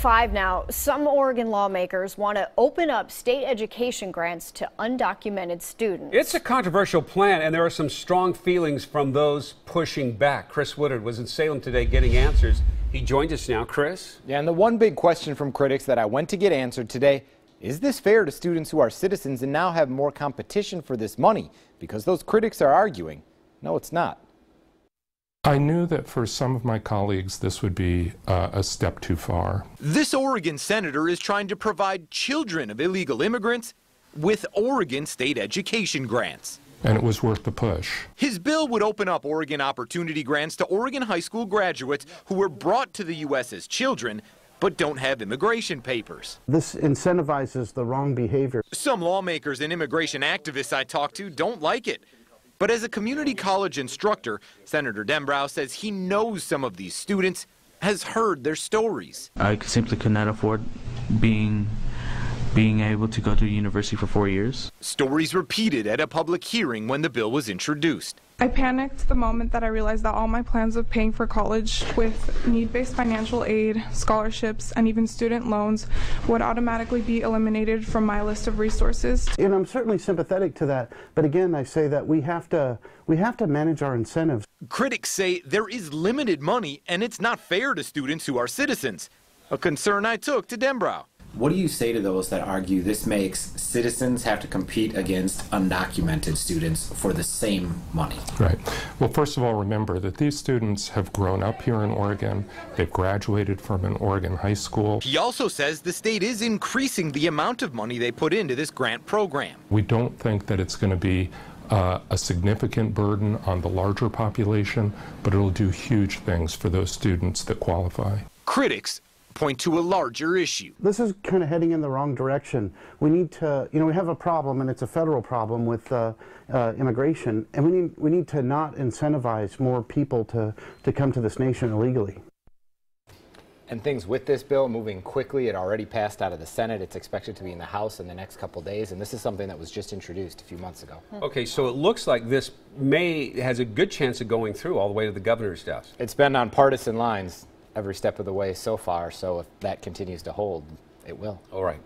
5 now, some Oregon lawmakers want to open up state education grants to undocumented students. It's a controversial plan, and there are some strong feelings from those pushing back. Chris Woodard was in Salem today getting answers. He joins us now. Chris? Yeah, and the one big question from critics that I went to get answered today, is this fair to students who are citizens and now have more competition for this money? Because those critics are arguing, no, it's not. I knew that for some of my colleagues this would be a step too far. This Oregon senator is trying to provide children of illegal immigrants with Oregon state education grants. And it was worth the push. His bill would open up Oregon Opportunity Grants to Oregon high school graduates who were brought to the U.S. as children but don't have immigration papers. This incentivizes the wrong behavior. Some lawmakers and immigration activists I talked to don't like it. But as a community college instructor, Senator Dembrow says he knows some of these students, has heard their stories. I simply could not afford being able to go to university for 4 years. Stories repeated at a public hearing when the bill was introduced. I panicked the moment that I realized that all my plans of paying for college with need-based financial aid, scholarships, and even student loans would automatically be eliminated from my list of resources. And I'm certainly sympathetic to that, but again, I say that we have to manage our incentives. Critics say there is limited money and it's not fair to students who are citizens, a concern I took to Dembrow. What do you say to those that argue this makes citizens have to compete against undocumented students for the same money? Right. Well, first of all, remember that these students have grown up here in Oregon. They've graduated from an Oregon high school. He also says the state is increasing the amount of money they put into this grant program. We don't think that it's going to be a significant burden on the larger population, but it'll do huge things for those students that qualify. Critics point to a larger issue. This is kind of heading in the wrong direction. We need to, we have a problem, and it's a federal problem with immigration, and we need to not incentivize more people to come to this nation illegally. And things with this bill moving quickly. It already passed out of the Senate. It's expected to be in the House in the next couple days, and this is something that was just introduced a few months ago. Okay, so it looks like this has a good chance of going through all the way to the governor's desk. It's been on partisan lines every step of the way so far, so if that continues to hold, it will. All right.